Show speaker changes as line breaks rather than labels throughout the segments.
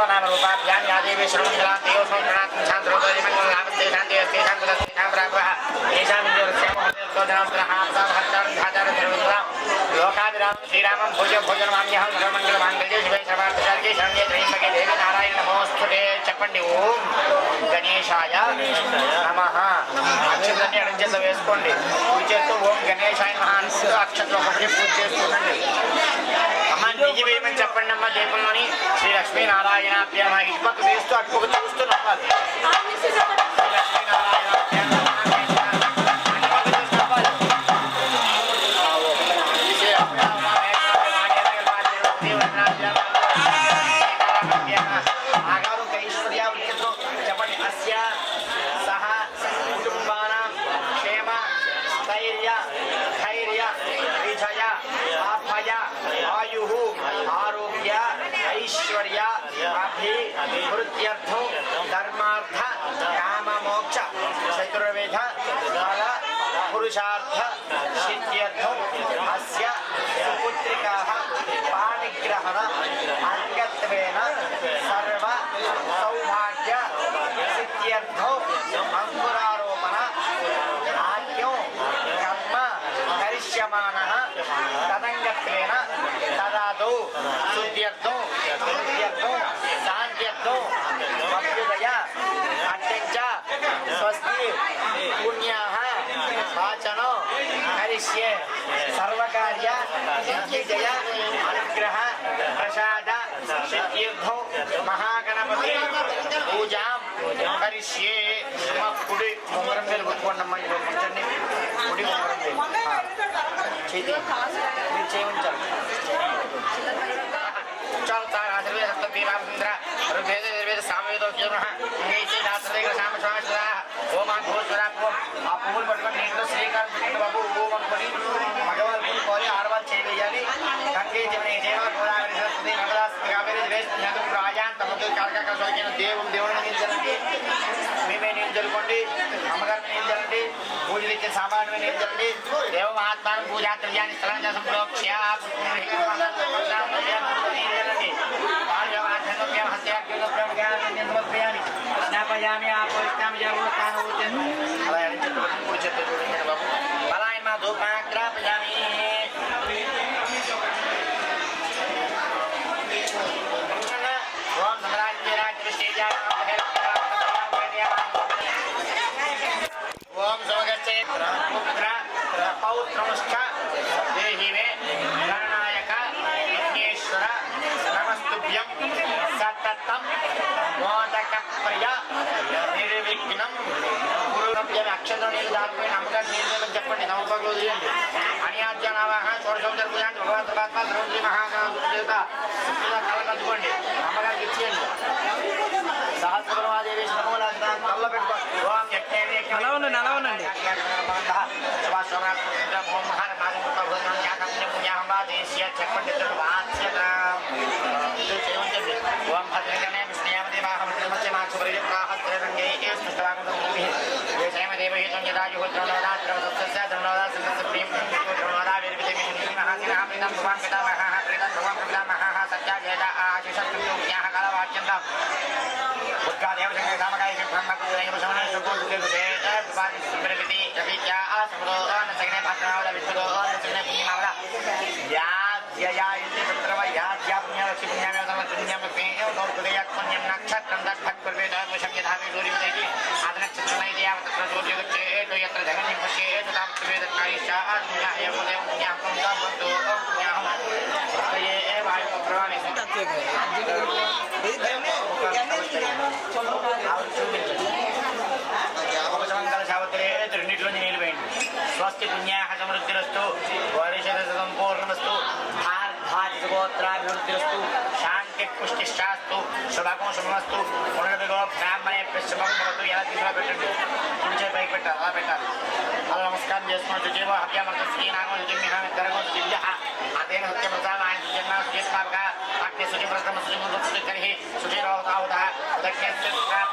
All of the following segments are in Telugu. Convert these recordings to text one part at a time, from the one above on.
नाम रूपाभ्यां या देवी श्रवणकला देव संगणात् छान्द्रोदय मंगल नामस्ते शांति अस्ते शांतस्ते शांतरागः एषां विजयस्याम हृदयनाम प्रहामसाम हर्षां धाचार सर्वदा लोकाभिराम श्रीरामं भोज भोजनमाम्यहं सर्वमंगल मांगल्ये शिवे सर्वार्थसाधके शरण्ये त्र्यंबके देवी नारायण नमोस्तुते చెప్పండి ఓం గణేశాయ నమః అక్షరాన్ని అడంజల్లో వేసుకోండి పూజ చేస్తూ ఓం గణేశాయ నమః అంటూ అక్షరాలు ఒకటి పూజ చేస్తుండండి అమ్మ నిజి వేయమని చెప్పండి అమ్మ దీపంలోని శ్రీ లక్ష్మీనారాయణాభ్య నమః ఇటుపక్క వేస్తూ అటుపక్క చూస్తూ నవ్వాలి శ్రీ లక్ష్మీనారాయణాభ్య నమః अभिवृद्ध्यर्थो धर्मार्थ काम मोक्ष चतुर्विध फल पुरुषार्थ सिद्ध्यर्थो अस्य सुपुत्रिकाः पाणिग्रहण अंगत्वेन सर्व सौभाग्य सिद्ध्यर्थो अंकुरारोपण आज्ञो कर्म करिष्यमानः तदंगत्वेन तदादौ शुद्ध्यर्थो अभ्युदय अत्यंच स्वस्ति पुण्याः वाचनो करिष्ये सर्वकार्य विजय अनुग्रह प्रसाद सिद्ध्यर्थो महागणपति पूजां करिष्ये कुడి ఉంగరం మీద పెట్టుకోండమ్మా ఇది ఉంచండి కుడి ఉంగరం చేతి మీరు చేయించాలి ऋग्वेद सामवेदो ओम आ पुव्వులు పట్టుకొని నీటిలో శ్రీకాంత్ బాబు ఓం అనుకొని మగవాళ్ళు కోరి ఆడవాళ్ళు చేయవేయాలి గంగే జమనే జయమ గోదావరి సరస్వతి నర్మదా కావేరి వేస్ట్ రాజాన్ తమకు కారక సోకిన దేవుని నిలిచండి మేమే నిలిచలుకోండి అమ్మగారిని నిలిచండి పూజలు ఇచ్చే సామాన్యుని నిలిచండి దేవ మహాత్మాను పూజా ద్రవ్యాన్ని స్థలంగా సంప్రోక్ష్య స్నాపయామి ఆపోయిస్తామి జగోస్తాను అలా ఎడంచేత కుడి చేత చూడండి బాబు పలాయన మా ధూపాగ్రాపయామి ఓం ఓం సమగచ్చే పుత్ర పౌత్రముష్ట దేహిమే గణనాయక విఘ్నేశ్వర నమస్తుభ్యం సతతం మోదక ప్రియ నిర్విఘ్నం గురురభ్యం అక్షరం నీళ్ళు దాటిపోయిన అమ్మగారు నీళ్ళు చెప్పండి నమ్మకంలో తీయండి అనియాధ్య నవాహ షోడశోత్తర పూజాన్ని భగవంతుడాత్మ ద్రౌపది మహాదేవత కళ్ళకద్దుకోండి అమ్మగారికి ఇచ్చేయండి సహస్రమాదేవి శ్రమోలాగ్నాన్ని కళ్ళ పెట్టుకోండి ఓం యజ్ఞేవి అలా ఉండండి ఓం మహాదేశీయ చెప్పండి ఓం భద్రగణే రెండింటిలో నీళ్ళు వేయండి స్వస్తి పుణ్యా సమృద్ధిరస్తు వర్షద సంపూర్ణమస్తు భారతగోత్రాభివృద్ధిరస్తు శాంతి పుష్టిష్టాస్తు శుభకం శుభమస్తు పునర్విగో బ్రాహ్మణే శుభం భవతు ఎలా తీసుకురా పెట్టండి కుడిచే పైకి పెట్టాలి అలా పెట్టాలి అలా నమస్కారం చేసుకుని శుచివ హవ్యమర్త శ్రీనాగం శుచిమ్యహం ఇద్దరగం శుచివ్య అదేన సత్యమృతామాయన శుచిర్నా శుచిస్మార్గ అగ్ని శుచివ్రతమ శుచిముఖి శుచిరోహతావుత ఉదక్ష్య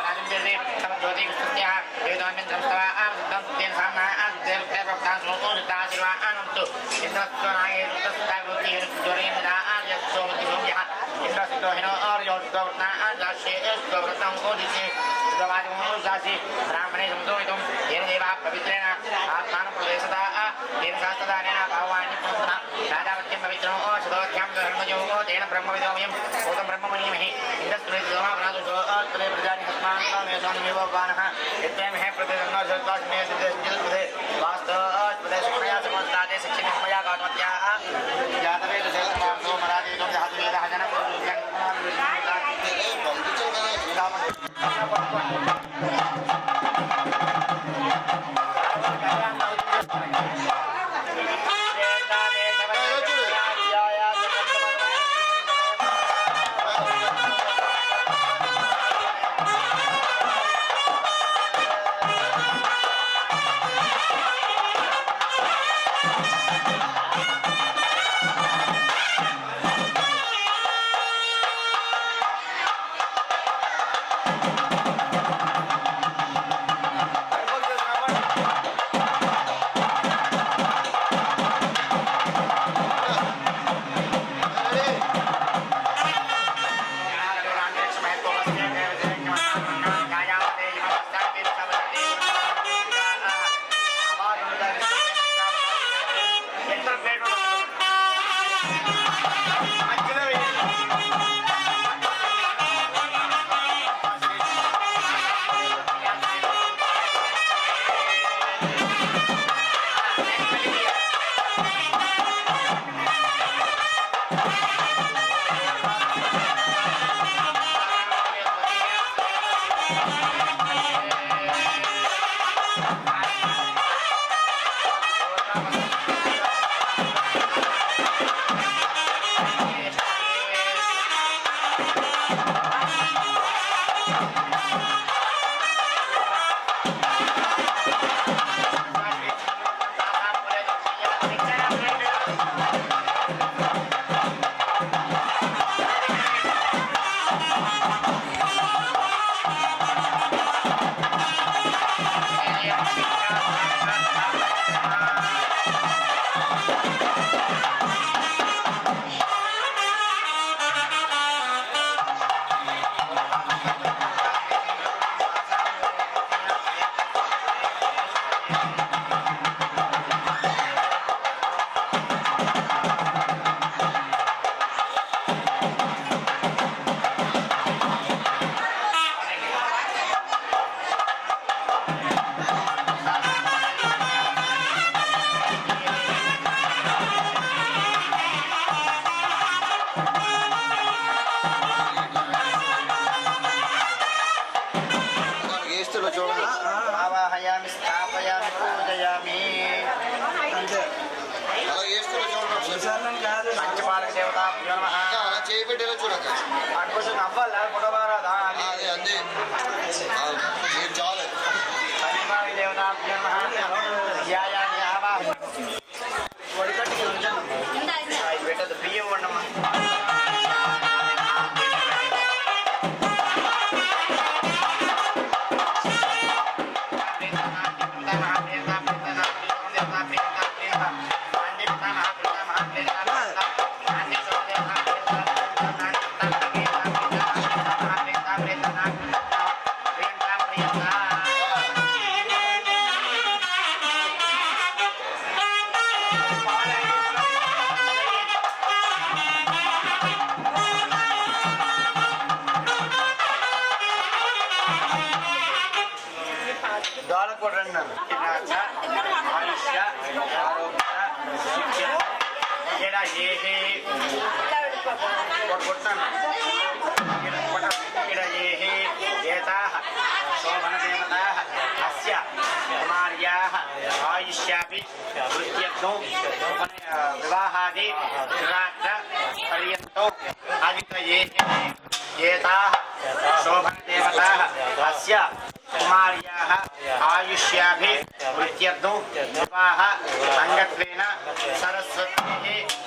ప్రారంభ్యతే తమ జ్యోతి స్తుత్య వేదాన్యంత్రం స్తవ సిద్ధం సుత్యేన సామ్నా దేవతే ప్రప్తాన్ శ్లోకో సిద్ధాశిర్వా అనంతు ఇంద్రస్వనాయ రుతస్థావృతి జ్వరేంద్ర ఆర్యస్సోమతి సోమ్య ఇంద్రసిద్ధోహినో ఆర్యోద్గౌర్ణ ओदिसे सुतवादिमो शासि ब्राह्मणे संतोषितुं येन देवा पवित्रेण आत्मानं प्रवेशता येन शास्त्रदानेन भावानि पुनः राजावत्यं पवित्रं शतोऽध्यां धर्मजो तेन ब्रह्मविदोमयं भूतं ब्रह्ममणिमहि इन्द्रस्तुरेतोमावनादुषो तले प्रजानि हस्मान्तामेषान्मेव वानः यत्तेमहे प्रतिदन्नो शत्वास्मे सिद्धे वास्तवपदे सुमया समस्ताते शिक्षितमया गात्मत्याः जातवेदसेतमां सोमरादितं जहातुवेदः जनप्रभुजन् विवाहादि पर्यन्तो शोभनदेवताः अस्य कुमार्याः आयुष्याभिवृद्ध्यर्थं विवाह अंगत्वेन सरस्वतीः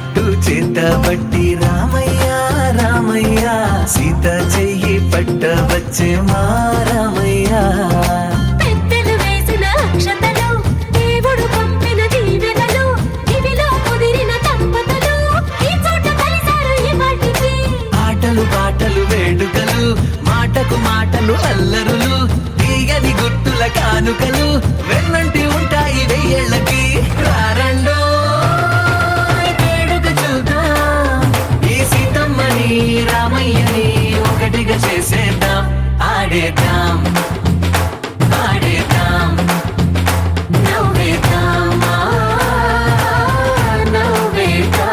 పట్టబట్టి రామయ్య రామయ్య సీత చెయ్యి పట్టవచ్చే మా రామయ్య.
పెద్దలు వేసిన అక్షతలు దేవుడు పంపిన దీవెనలు ఇవిలో కుదిరిన దంపతులు ఈ చోట కలిసారు ఈ వాటికి.
ఆటలు పాటలు వేడుకలు మాటకు మాటలు అల్లరులు తీయని గుట్టుల కానుకలు వెన్నంటి ఉంటాయి వెయ్యేళ్ళకి. రారండో వేడుక చూద్దాం ఈ సీతమ్మని రామయ్యని ఒకటిగా చేసేద్దాం. ఆడేద్దాం ఆడేద్దాం నవ్వేద్దాం నవ్వేద్దాం.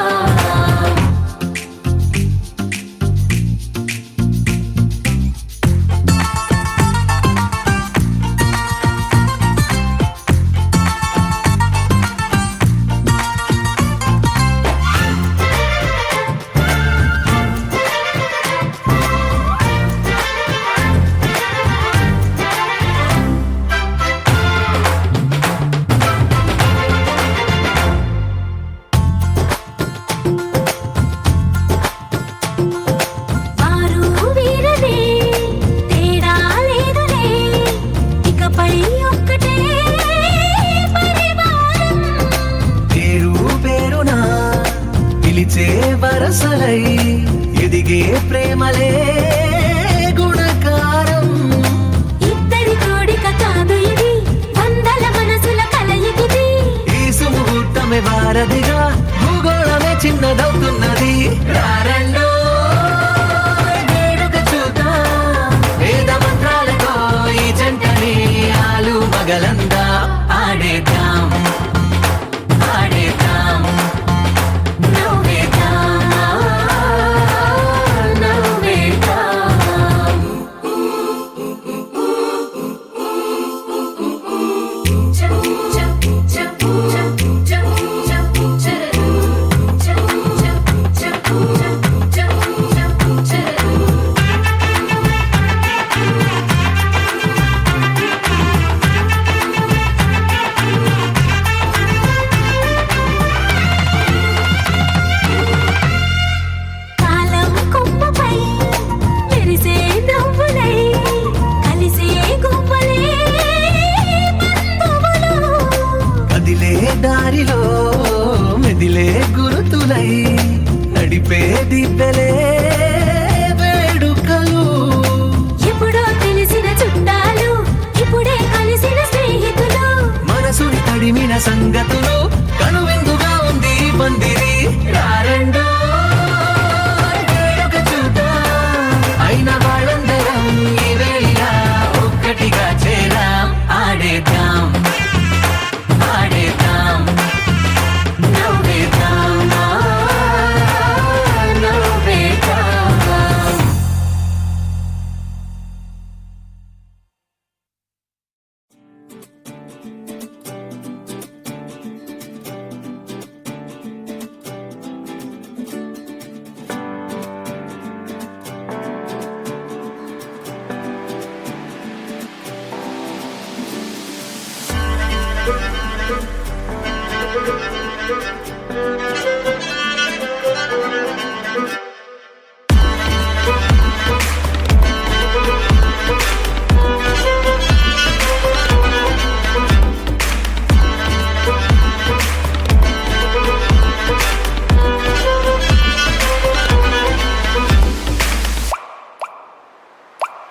పగలందా ఆడేద్దాం ఆడేద్దాం
నవ్వేద్దాం నవ్వేద్దాం కాలం కొమ్మపై మెరిసే నవ్వులై కలిసే గువ్వలే బంధువులు
కదిలే దారిలో మెదిలే గురుతులై నడిపే దిబ్బెలే వేడుకలు
ఎప్పుడో తెలిసిన చుట్టాలు ఇప్పుడే కలిసిన స్నేహితులు
మనసుని తడిమిన సంగతులు కనువిందుగా ఉంది ఈ పందిరి రారండో వేడుక చూద్దాం అయిన వాళ్ళందరం ఈ వేళ ఒక్కటిగా చేరాం ఆడేద్దాం ఆడేద్దాం
నవ్వేద్దాం నవ్వేద్దాం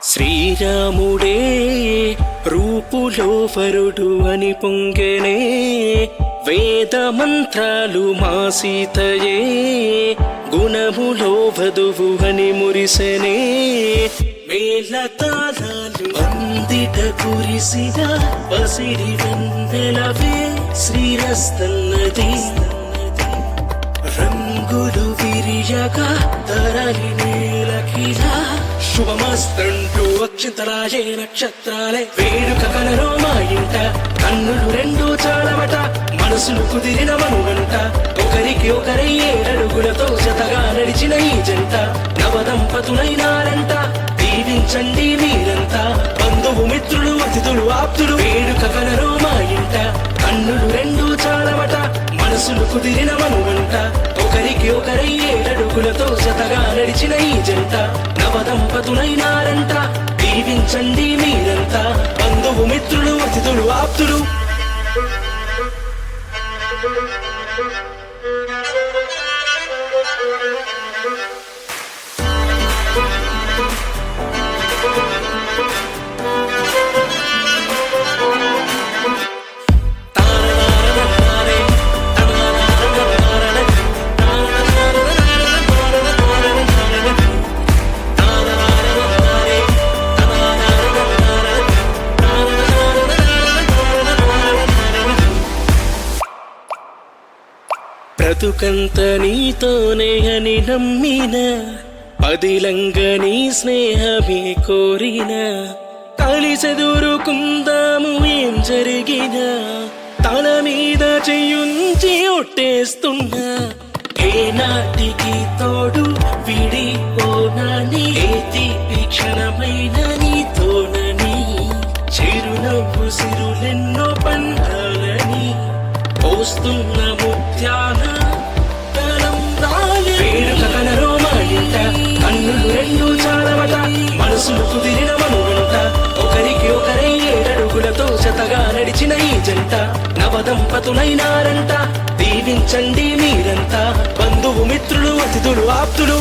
శ్రీరాముడే రూపులో వరుడు అని పొంగెనే వేద మంత్రాలు మా సీతయే గుణములో వధువు అని మురిసెనే మేళతాళాలు అందిట కురిసిన పసిరి వెన్నెలవే శ్రీరస్తన్నది రంగులు విరియగా తరలి నేలకిలా శుభమస్తంటూ అక్షింతలాయే నక్షత్రాలే వేడుక కలలో మా ఇంట కన్నులు రెండు చాలమట మనసులు కుదిరిన మనుగంట ఒకరికి ఒకరై ఏడడుగులతో జతగా నడిచిన ఈ జంట నవదంపతులైనారంట దీవించండి మీరంతా బంధువు మిత్రులు అతిథులు ఆప్తులు వేడుక కలలో మా ఇంట కన్నులు రెండు చాలమట మనసులు కుదిరిన మనుగంట ఒకరికి ఒకరై ఏడడుగులతో జతగా నడిచిన ఈ జంట నవదంపతులైనారంట దీవించండి మీరంతా బంధువు మిత్రులు అతిథులు ఆప్తులు బ్రతుకంత నీతోనే అని నమ్మిన పదిలంగ నీ స్నేహమే కోరిన కలిసెదురుకుందాము ఏం జరిగినా తల మీద చెయ్యుంచి ఒట్టేస్తున్నా ఏ నాటికి తోడు విడిపోనని ఏ తీపి క్షణమైన నీతోనని చిరునవ్వు సిరులెన్నో పండాలని పోస్తున్న ముత్యాల వేడుక కలలో మా ఇంట కన్నులు రెండు చాలవట మనసులు కుదిరిన మనుగంట ఒకరికి ఒకరై ఏడడుగులతో జతగా నడిచిన ఈ జంట నవదంపతులైనారంట దీవించండి మీరంతా బంధువు మిత్రులు అతిథులు ఆప్తులు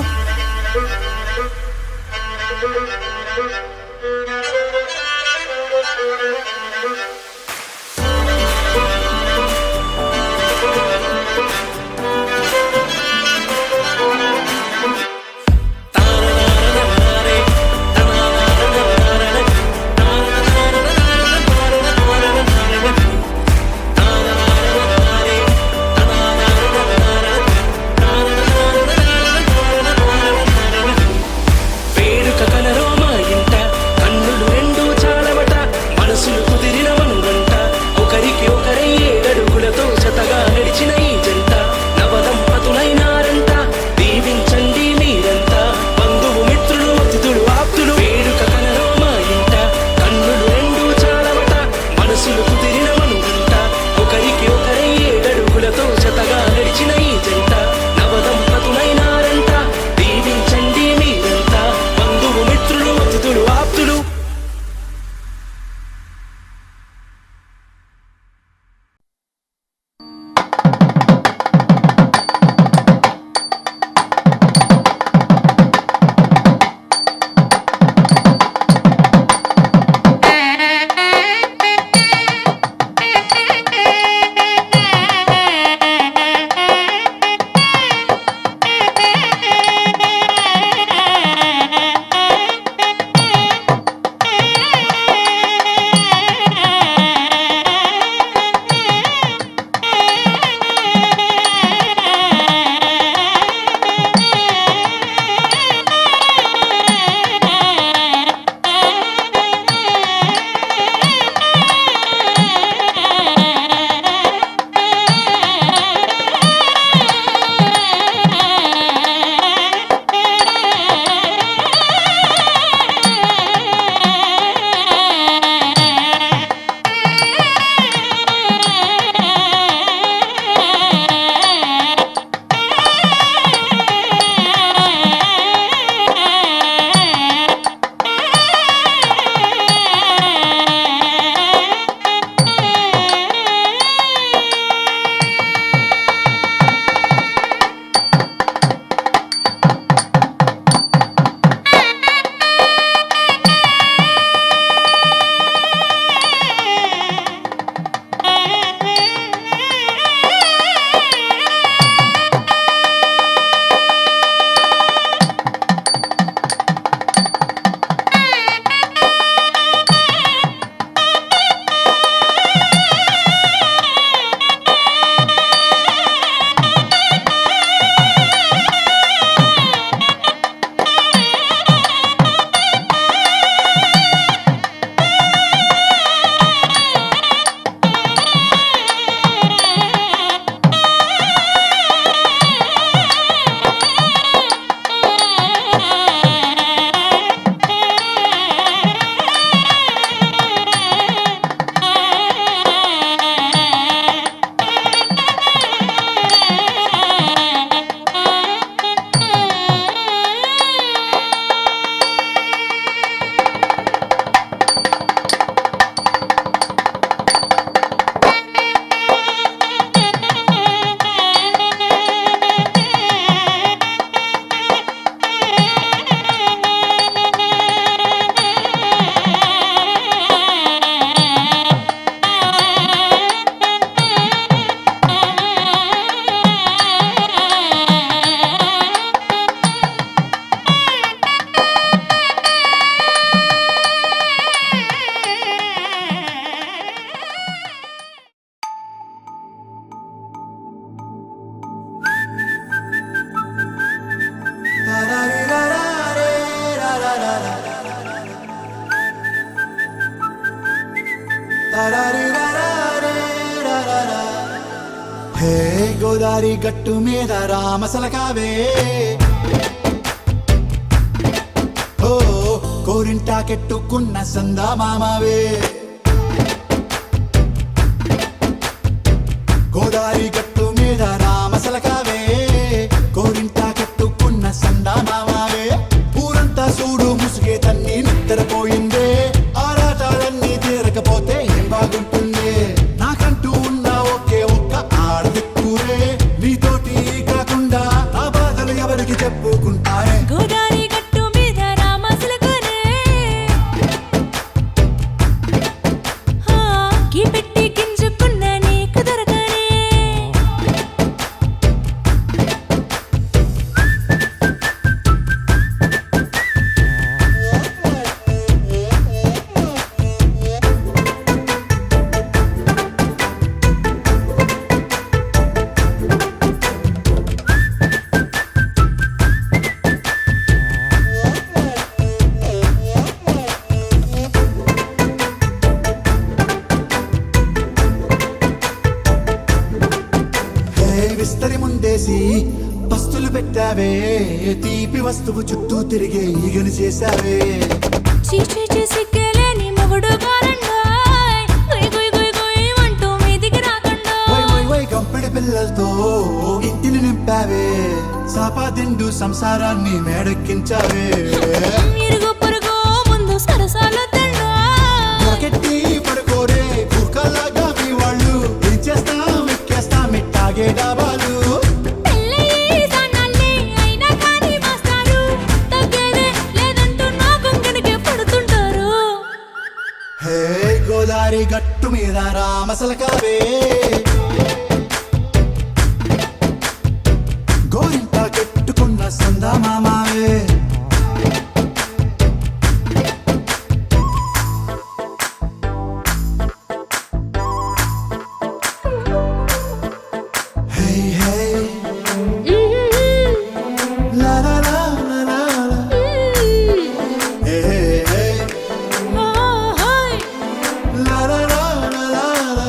హే గోదారి గట్టు మీద రామసలకావే ఓ కోరింటాకెట్టుకున్న సందా మామావే గోదారి గట్టు మీద రామసలకావే కోరింటాకెట్టుకున్న సందా మామావే ఊరంతా చూడు ముసుగే తన్ని నిద్రపోయిందే ఆరాటాలన్నీ తీరకపోతే ఏం బాగుంటుంది నాకంటూ ఉన్న ఒకే ఒక్క ఆడదిక్కురే నీతోటి కాకుండా నా బాధలు ఎవరికి చెప్పుకుంటారే
గోదారి గట్టు మీద రామసలకనే గీ పెట్టి గింజుకున్న నీకు దొరకనే
విస్తరి ముందేసి పస్తులు పెట్టావే తీపి వస్తువు చుట్టూ తిరిగే ఈగను చేశావే
చీచీ సిగ్గలేని మొగుడు గారండాయ్ గుయ్ గుయ్ గుయ్ గుయ్ అంటూ మీదికి రాకండా
వై వై వై గంపెడి పిల్లలతో ఇంటిని నింపావే సాపాదిండు సంసారాన్ని మేడెక్కించావే
ఇరుగు పొరుగు ముందు సరసాలు తండా
మొరకెట్టి పడుకోరే కుక్కలాగా మీ వాళ్ళు ఏం చేస్తాం ఎక్కేస్తాం ఇట్టాగే డాబాలు
పెళ్ళయి దానాల్ని అయినా కానీ మాస్తారు తగ్గేదే లేదంటూ నా కొంగనికే పడుతుంటారు
హే గోదారి గట్టు మీద రామసలకావే గోరింట కట్టుకున్న సందా మామావే హే హే లా లా లా లా లా లా. హే హే హే లా లా లా లా లా లా.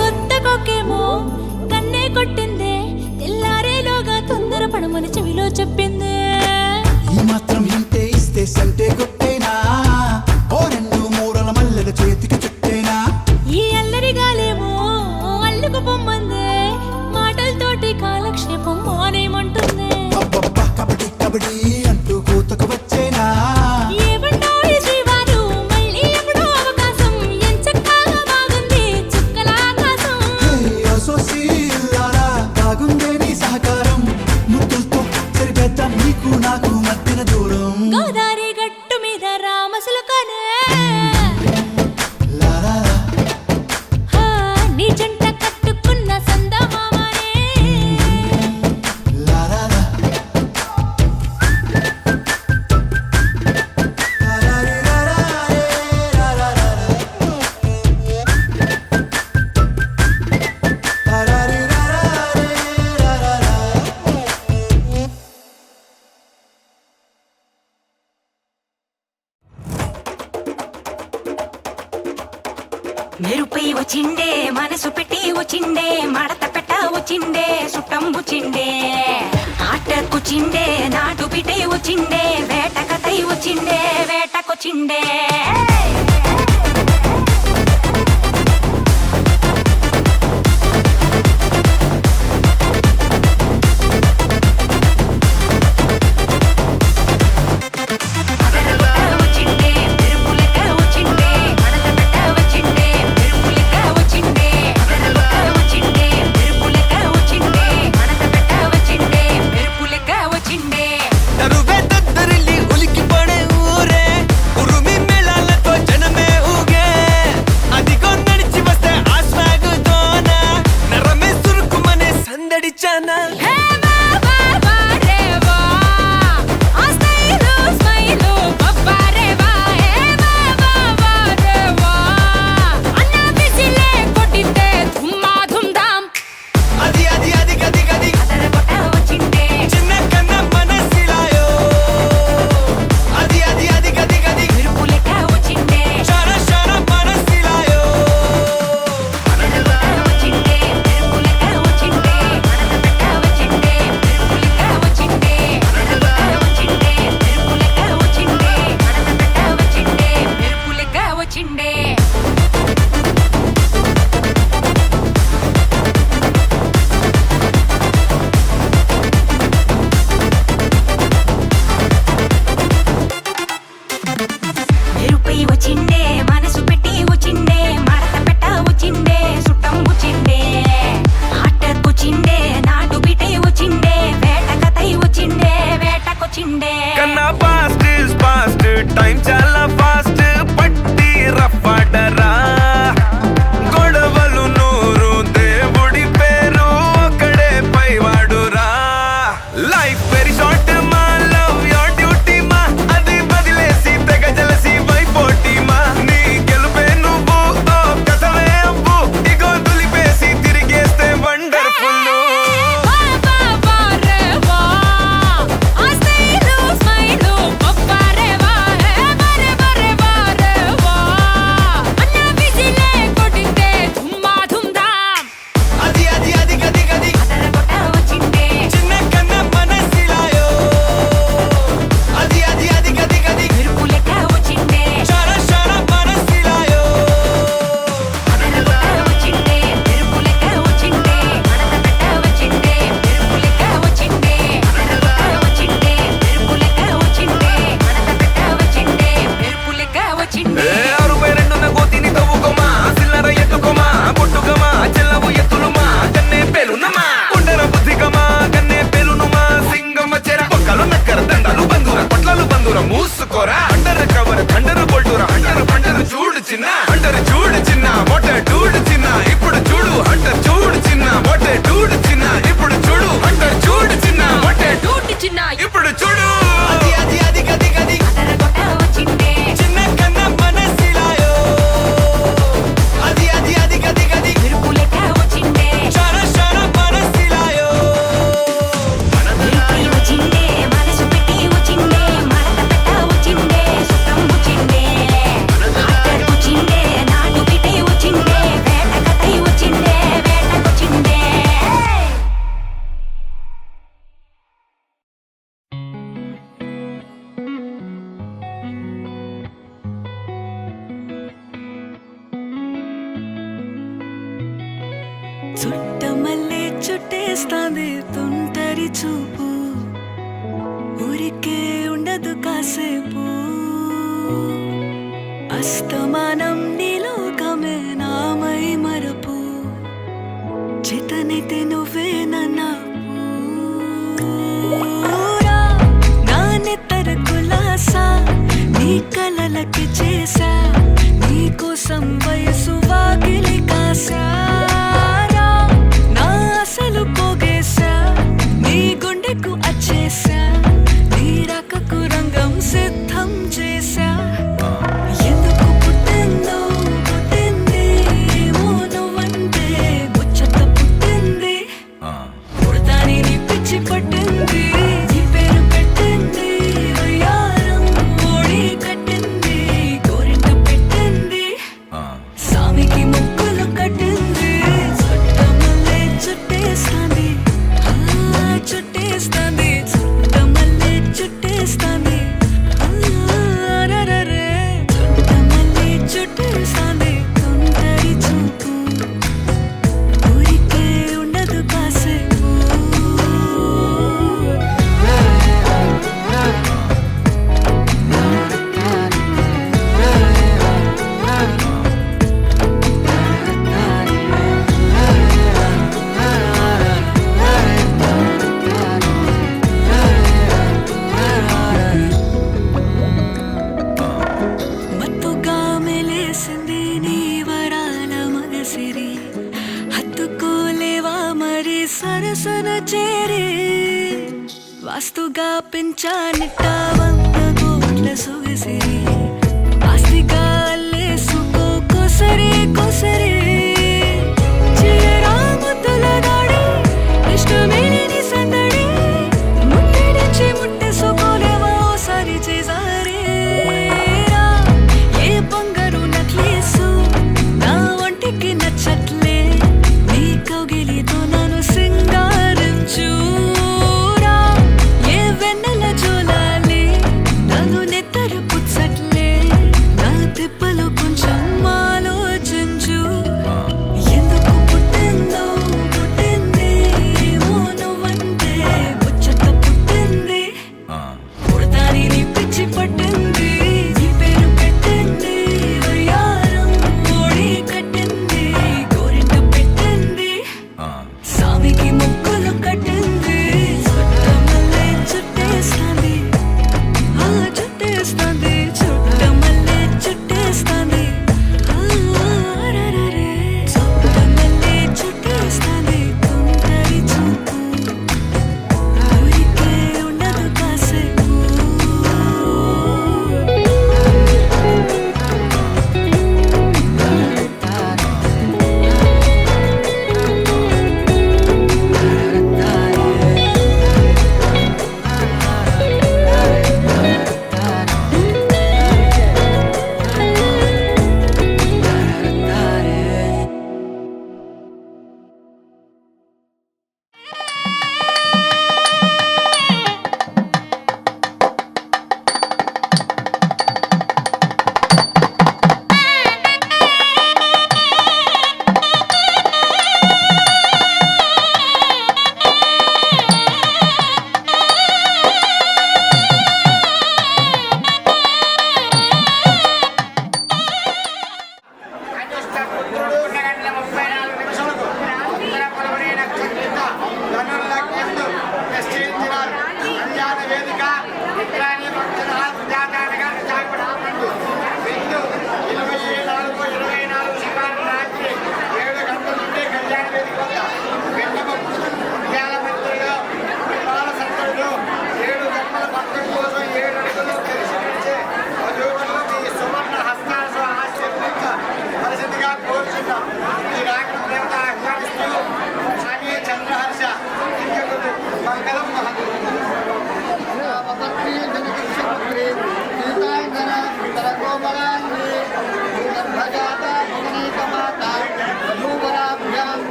కొత్త కొక్కేమో కన్నే కొట్టిందే తెల్లారేలోగా తొందర పడమని చెవిలో చెప్పిందే
ఈ మాత్రం ఇంటే ఇస్తే సంటే కొట్టేనా ఓ రెండు మూరల మల్లెల చేతికి చుట్టేనా
ఈ అల్లరి గాలేమో అల్లుకు పొమ్మందే మాటలతోటి కాలక్షేపం మానేమంటుంది
అబ్బబ్బా కబడ్డీ కబడ్డీ అంటూ కూతకు వచ్చేనా
ఏమంటారు శ్రీవారు మళ్ళీ ఎప్పుడో అవకాశం ఎంచక్కా బాగుంది చుక్కల ఆకాశం
హే అసోసిల్లారా బాగుందే నీ సహకారం ముద్దులతో సరిపెద్దాం నీకు నాకు మధ్యన దూరం
గోదారి గట్టు మీద రామసులకనే
లా లా లా.
నీ జంట కట్టుకున్న సందమామనే
లా లా లా. లా లా రీ లా లా రే లా లా లా లా. లా లా రీ లా లా రే లా లా లా.
మెరుపై వచ్చిండే మనసు పెట్టి వచ్చిండే మడత పెట్ట వచ్చిండే సుట్టం వచ్చిండే ఆటకొచ్చిండే నాటు బిడ్డే వచ్చిండే వేటకతై వచ్చిండే వేటకొచ్చిండే వచ్చిండే మెరుపులెక్క వచ్చిండే మడత పెట్ట వచ్చిండే మెరుపులెక్క వచ్చిండే వచ్చిండే మెరుపులెక్క వచ్చిండే మడత పెట్ట వచ్చిండే మెరుపులెక్క వచ్చిండే
నరువే దద్దరిల్లి ఉలికి పడే ఊరే ఉరుమి మేళాలతో
వచ్చిండే మెరుపై వచ్చిండే మనసు పెట్టి వచ్చిండే మడత పెట్ట వచ్చిండే సుట్టం వచ్చిండే ఆటకొచ్చిండే నాటు బిటై వచ్చిండే వేట కథై వచ్చిండే వేటకొచ్చిండే
కన్నా పాస్ట్ ఇస్ పాస్ట్ టైం చాలా ఫాస్ట్ పట్టి రఫాడరా గొడవలు నూరు దేవుడి పేరు ఒక్కడే పైవాడురా లైఫ్ వెరీ షార్ట్ మా లవ్ యోర్ డ్యూటీ మా అది బదిలేసి తెగ జలసి వైపోటీ మా నీ గెలుపే నువ్వు ఓ కథవే అవ్వు ఇగో దులిపేసి తిరిగేస్తే వండర్ఫుల్ మూసుకోరా అండర్ కవర్ థండర్ బోల్టురా అండర్ పండర్ చూడు చిన్న అండర్ చూడు చిన్న మోట డూడు చిన్న ఇప్పుడు చూడు అండర్ చూడు చిన్న మోట డూడు చిన్న ఇప్పుడు చూడు అండర్ చూడు చిన్న మోట డూడు చిన్న ఇప్పుడు చూడు అది అది అది గది గది
వచ్చిండే
చిన్న కన్న మనసిలాయో అది అది అది గది గది
మెరుపు లెక్క వచ్చిండే
షార షార మనసిలాయో
మెరుపై వచ్చిండే మనసు పెట్టి వచ్చిండే మడత పెట్ట వచ్చిండే సుట్టం వచ్చిండే ఆటకొచ్చిండే నాటు బిటై వచ్చిండే వేట కథై వచ్చిండే వేటకొచ్చిండే
చుట్టమల్లే చుట్టేస్తాంది తుంటరి చూపు ఊరికే ఉండదు కాసేపు అస్తమానం నీలోకమే నామై మరపు చేతనైతే నువ్వే నన్నా నా నెత్తర కులాసా నీ కలలకి చేసా నీ కోసం వయసు వాకిలి కాసా నా అసలు పోగేసా నీ గుండెకు అచ్చేసా నీ రకకు రంగం సిద్ధం చేసా ఎందుకు పుట్టిందో పుట్టింది ఏమో నువ్వంటే ముచ్చట పుట్టింది పుడతాని నీ పిచ్చి పట్టింది నీ పేరు పెట్టింది వయ్యారం ఓడి కట్టింది గోరింట పెట్టింది సామికి ముక్కులు కట్టింది చుట్టమల్లే చుట్టేస్తాంది చుట్టేస్తాంది చుట్టమల్లే చుట్టేస్తాంది రరరే చుట్టమల్లే చుట్టేస్తాంది తుంటరి చూపు ఊరికే ఉండదు కాసేపు మత్తుగా మెలేసింది నీ వరాల మగసిరి హత్తుకోలేవా మరి సరసన చేరి వాస్తుగా పెంచానిట్ట 100 కోట్ల సొగసిరి ఆస్తిగా అల్లేసుకో కొసరి కొసరి చిరరాముతుల దాడి ఇష్టమేని సందడి ముట్టడించి ముట్టేసుకోలేవా ఓసారి చేసారి ఏ బంగారు నక్లీసు నా ఒంటికి నచ్చట్లే నీ కౌగిలితో నన్ను సింగారించురా ఏ వెన్నెల జోలాలి నన్ను నెత్తరు పుచ్చ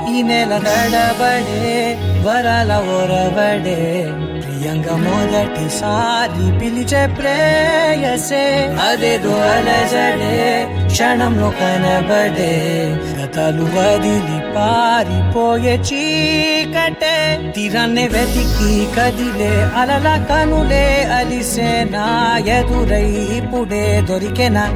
ఈ నెల నడబడే వరాల ఒరబడే ప్రియంగా మొదటిసారి పిలిచే ప్రేయసే అదేదో అలజడే క్షణంలో కనబడే గతాలు వదిలి పారిపోయే చీకటే తీరాన్నే వెతికి కదిలే అలల కనులే అలిసే నా ఎదురై ఇప్పుడే దొరికెనా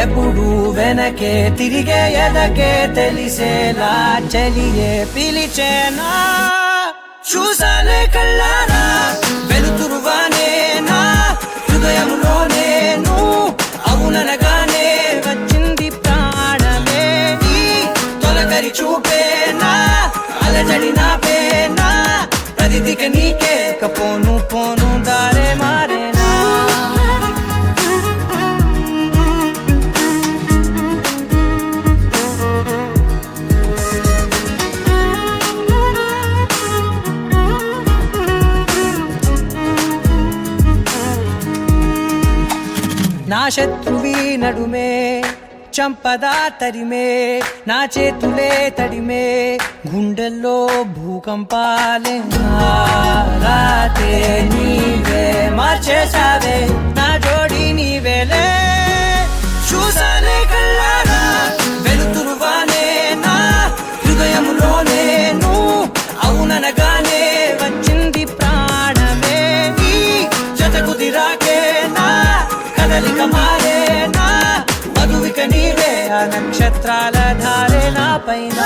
ఎప్పుడు వెనకే తిరిగే ఎదకే తెలిసేలా చలియే పిలిచేనా చూసాలే కళ్ళారా వెలుతురువానేనా హృదయంలో నేను అవుననగానే వచ్చింది ప్రాణమే నీ తొలకరి చూపేనా అలజడి నాపేనా ప్రతిదిక నీకే పోను పోను దారే మారేనా నా శత్రువి నడుమే చంపదా తరిమే నా చేతులే తడిమే గుండెల్లో భూకంపాలే రాతే నీవే మార్చేసావే నా జోడి నీవేలే చూసాలే కళ్ళారా వెలుతురువానే నా హృదయంలో నేను అవుననగానే వచ్చింది ప్రాణమే నీ జతకు దిరాకే నా కదలిక మారేనా మధువిక నీవే ఆ నక్షత్రాల ధారే నా పైన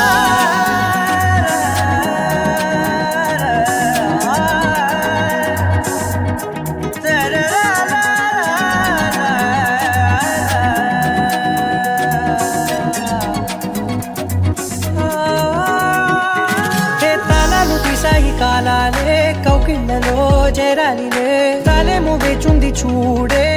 తలాలు తీసాయి కాలాలే కౌకిళ్ళలో చేరాలిలే కాలేమో వేచుంది చూడే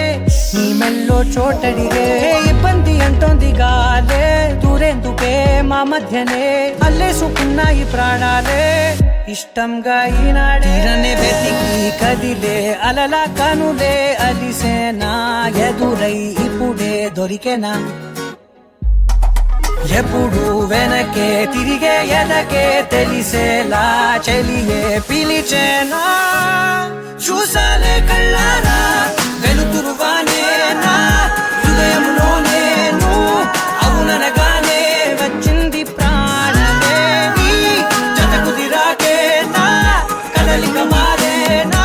నీ మెల్లో చోటడిగే ఇబ్బంది అంటోంది గాలే దూరేందుకే మా మధ్యనే అల్లేసుకున్నాయి ప్రాణాలే ఇష్టంగా ఈనాడే వెతికి కదిలే అలల కనులే అలిసేనా ఎదురై ఇప్పుడే దొరికెనా ఎప్పుడు వెనకే తిరిగే ఎదకే తెలిసేలా చెలియే పిలిచేనా చూసాలే కళ్ళారా వెలుతురువానేనా హృదయంలో నేను అవుననగానే వచ్చింది ప్రాణమే నీ జతకు దిరాకేనా కదలిక మారేనా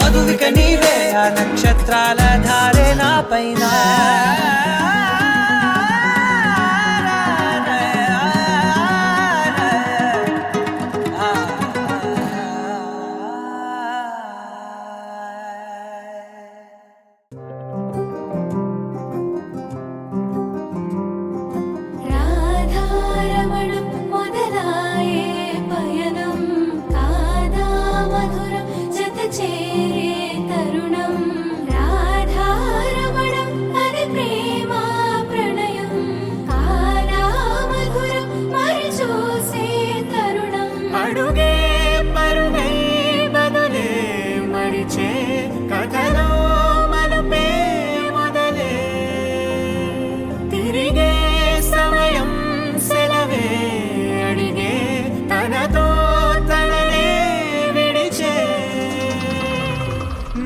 మధువిక నీవే ఆ నక్షత్రాల ధారే నా పైన
రాధారమణం మొదలాయే పయనం కాదా మధురం జత చేరే తరుణం రాధారమణం అది ప్రేమ ప్రణయం కాదా మధురం మరి చూసే తరుణం
అడుగే పరుగే బదులే మరిచే కథలో మలుపే మొదలే తిరిగే సమయం సెలవే అడిగే తనతో తననే విడిచే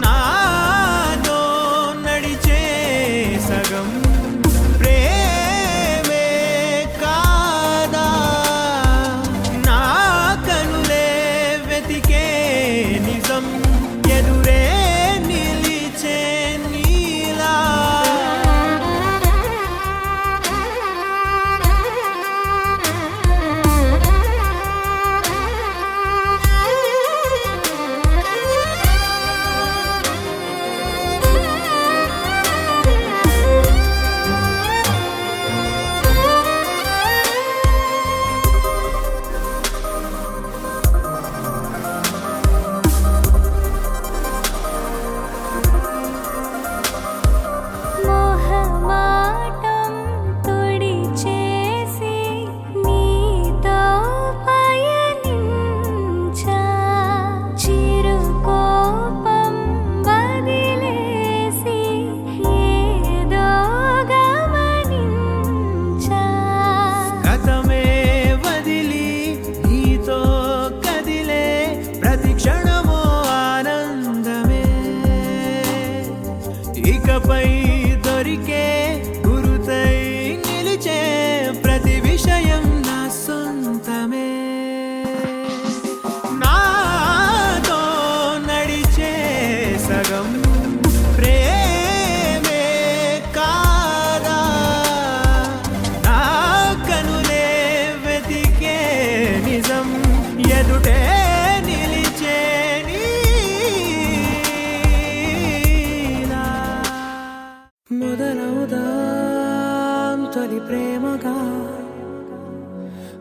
నాతో నడిచే సగం ప్రేమే కాదా నా కనులే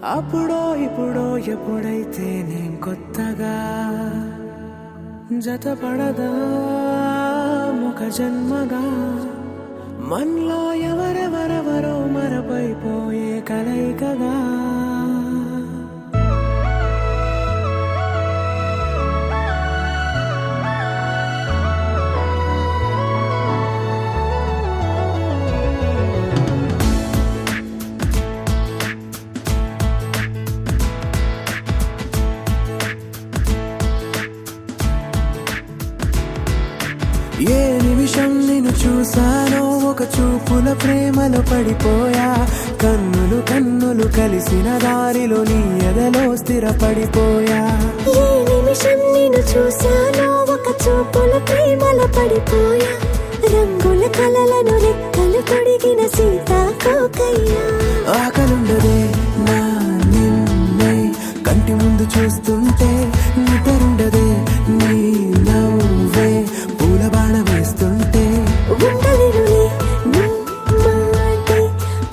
అప్పుడో ఇప్పుడో ఎప్పుడైతే నేను కొత్తగా జతపడదా ముఖ జన్మగా మనలో ఎవరెవరెవరో మరపైపోయే కలయికగా ఏ నిమిషం నిన్ను చూసానో ఒక చూపుల ప్రేమలో పడిపోయా కన్నులు కన్నులు కలిసిన దారిలో నీ ఎదలో స్థిరపడిపోయా
ఏ నిమిషం నిన్ను చూశానో ఒక చూపుల ప్రేమలో పడిపోయా రంగుల కలలను రెక్కలు తొడిగిన సీతాకోకయ్యా
ఆకలుండదే నా నిన్నే కంటి ముందు చూస్తుంటే నిద్రుండదే నీ నవ్వే పూల బాణ వేస్తుంటే
ఉండలేనులే నీ మాటే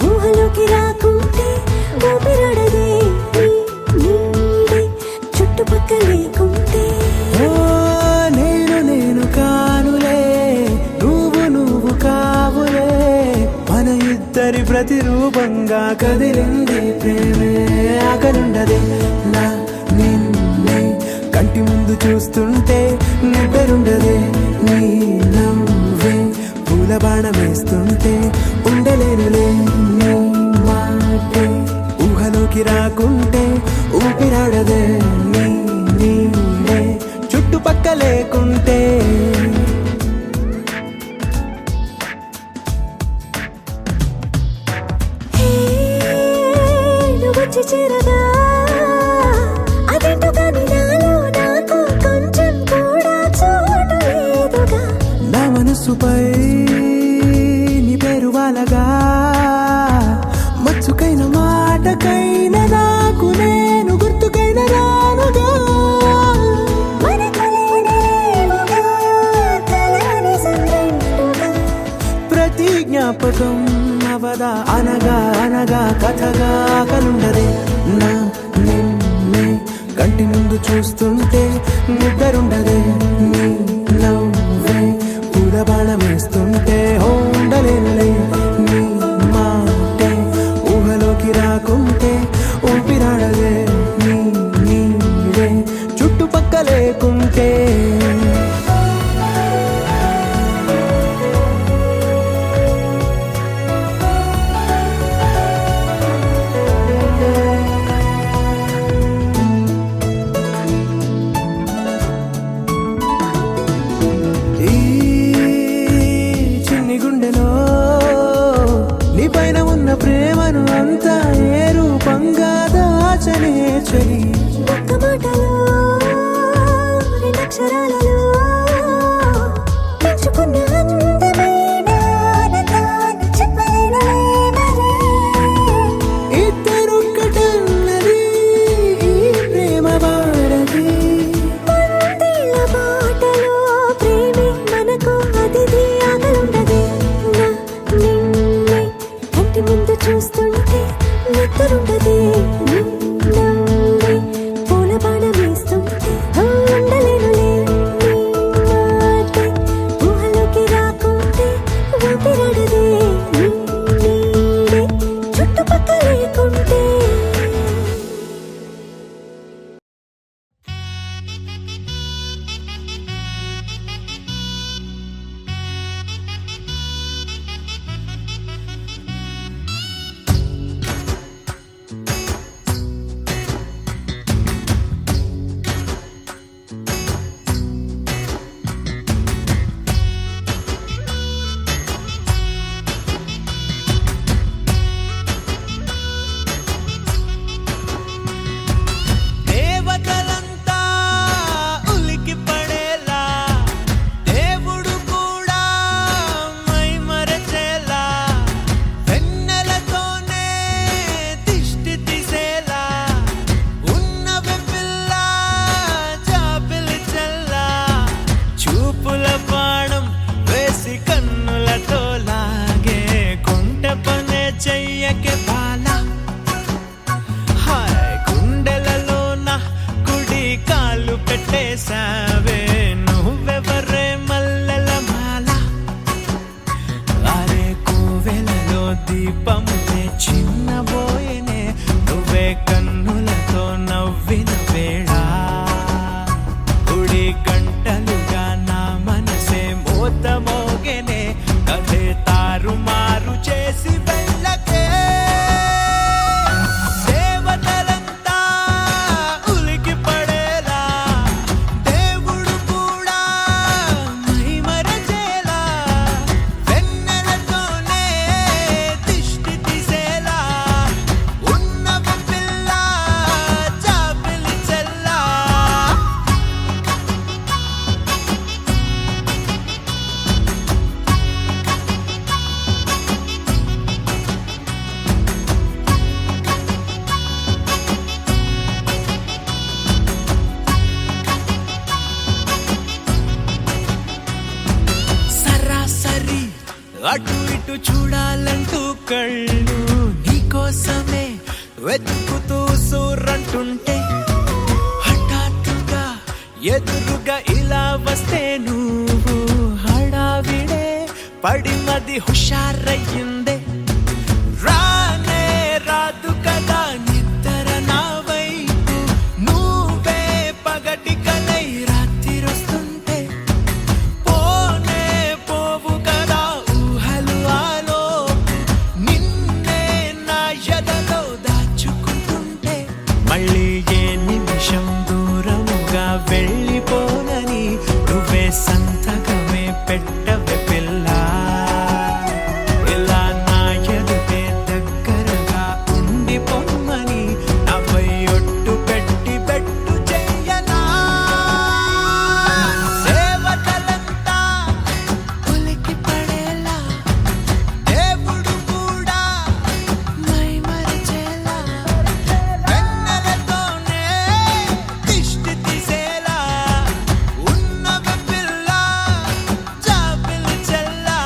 ఊహలోకి రాకుంటే ఊపిరాడదే నీ నీడే చుట్టుపక్కల లేకుంటే
ఓ నేను కానులే నువ్వు కావులే మన ఇద్దరి ప్రతిరూపంగా కదిలింది ప్రేమే ఆకలుండదే నా నిన్నే కంటి ముందు చూస్తుంటే నిద్రుండదే నీ నవ్వే పూల బాణం వేస్తుంటే ఉండలేనులే నీ మాటే ఊహలోకి రాకుంటే ఊపిరాడదే నీ నీడే చుట్టుపక్క లేకుంటే
నువ్వు వచ్చి చేరగా అదేంటో కానీ నాలో నాకు కొంచెం కూడా చోటు లేదుగా
నా మనసుపై నీ పేరు వాలగా మచ్చుకైన మాటకైన నాకు నేను గుర్తుకైన రానుగా
మనకు లేనేమోగా కలని సంరెండుగా
ప్రతి జ్ఞాపకం అవదా అనగా అనగా కథగా కలుండదే నా నిన్నే కంటి ముందు చూస్తుంటే నిద్రుండదే నీ నవ్వే పూల బాణం వేస్తుంటే ఉండలేనులే నీ మాటే ఊహలోకి రాకుంటే ఊపిరాడదే నీ నీడే చుట్టుపక్క లేకుంటే ఈ చిన్ని గుండెలో నీ పైన ఉన్న ప్రేమను అంతా ఏ రూపంగా దాచనే చలి
ఒక్క మాటలో రెండక్షరాలలో పెంచుకున్న అందమైన ఆనందాన్ని చెప్పలేనులే మరి
ఇద్దరొక్కటన్నది ఈ ప్రేమ వాడది
వందేళ్ల బాటలో ప్రేమే మనకు అతిథి ఆగలుండదే నా నిన్నే కంటి ముందు చూస్తుంటే నిద్రుండదే నీ నవ్వే పూల బాణం వేస్తుంటే ఉండలేనులే నీ మాటే ఊహలోకి రాకుంటే ఊపిరాడదే నీ నీడే చుట్టుపక్కల లేకుంటే
వేసావే నువ్వెవరే మల్లెల మాల అరే కోవెలలో దీపమునే చిన్నబోయేనే నువ్వే కన్నులతో నవ్విన వేళ గుడి గంటలుగా నా మనసే మోత మోగెనే కథే తారుమారు చేసి వెళ్ళకే దేవతలంతా ఉలికి పడేలా దేవుడు కూడా మైమరచేలా వెన్నెలతోనే దిష్టి తీసేలా ఉన్నవ పిల్ల చాపిలి చెల్లా సరాసరి అటు ఇటు చూడాలంటూ కళ్ళు నీకోసమే వెతుకుతూ సూరంటుంటే హఠాత్తుగా ఎదురుగా ఇలా వస్తే నువ్వు హడావిడే పడి మది హుషారయ్యిందే రానే రాదు కదా నిద్ర నా వైపు నువ్వే పగటి కలై రాత్రిరొస్తుంటే పోనే పోవు కదా ఊహలు ఆలో నిన్నే నా ఎదలో దాచుకుంటుంటే మళ్ళీ ఏ నిమిషం దూరముగా వెళ్ళిపోనని నువ్వే సంతకమే పెట్టవే పిల్ల ఇలా నా ఎదుటే దగ్గరగా ఉండి పొమ్మని నాపై ఒట్టు పెట్టి పెట్టు చెయ్యనా దేవతలంతా ఉలికి పడేలా దేవుడు కూడా మైమరచేలా వెన్నెలతోనే దిష్టి తీసేలా ఉన్నవ పిల్ల చాపిలి చెల్లా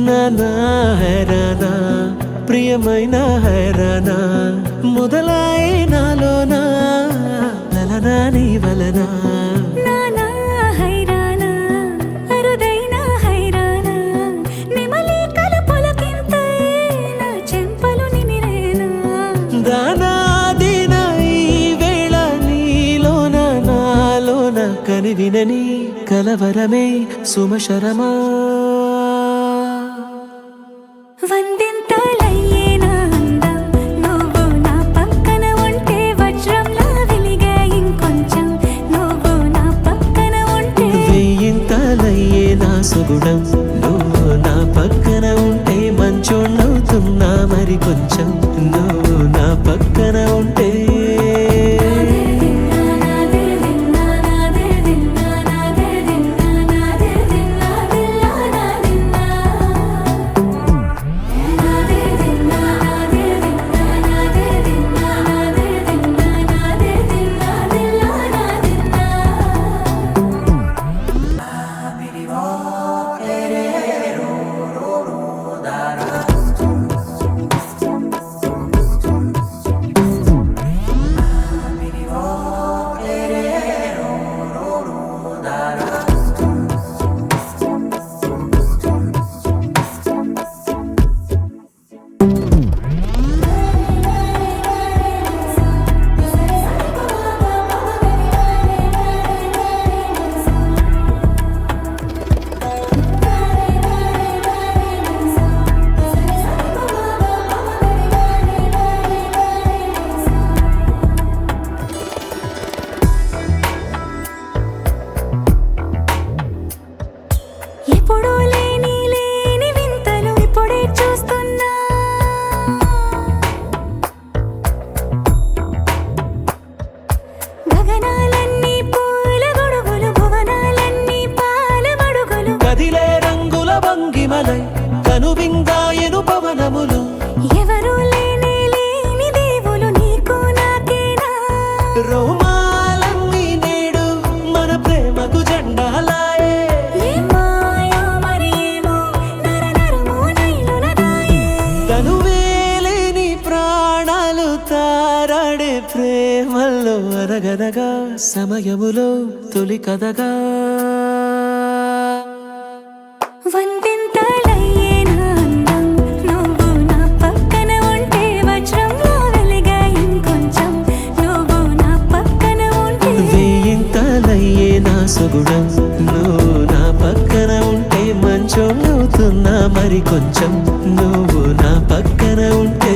నానా హైరానా ప్రియమైన హైరానా మొదలాయి నాలోనా లలనా నీ వలనా
నానా హైరానా అరుదైన హైరానా నెమలి కలుపులకింతై నా చెంపలు నిమిరేనా
దానాదిన ఈ వేళ నీలోన నాలోన కనివినని కలవరమే సుమశరమా
వందింతలయ్యేనా అందం నువ్వు నా పక్కన ఉంటే వజ్రంలా వెలిగే ఇంకొంచెం నువ్వు నా పక్కన ఉంటే
వెయ్యింతలయ్యే నా సుగుణం నువ్వు నా పక్కన ఉంటే మంచోళ్ళవుతున్నా మరి కొంచెం నువ్వు నా పక్కన ఉంటే
నా
కను విందాయను పవనములు
ఎవరు లేని లేని దేవులు నీకు నాకేనా
రోమాలన్నీ నేడు మన ప్రేమకు జెండాలాయే
ఏ మాయా మరేమో నరనరమో నైలునదాయే
తను వేలేని ప్రాణాలు తారాడే ప్రేమల్లో అనగనగా సమయములో తొలి కథగా
వందింతలయ్యే నా అందం నువ్వు నా పక్కన ఉంటే వజ్రంలో వెలిగా ఇంకొంచెం నువ్వు నా పక్కన ఉంటే
వేయింతలయ్యే నా సుగుణం నువ్వు నా పక్కన ఉంటే మంచోళ్ళవుతున్నా మరి కొంచెం నువ్వు నా పక్కన ఉంటే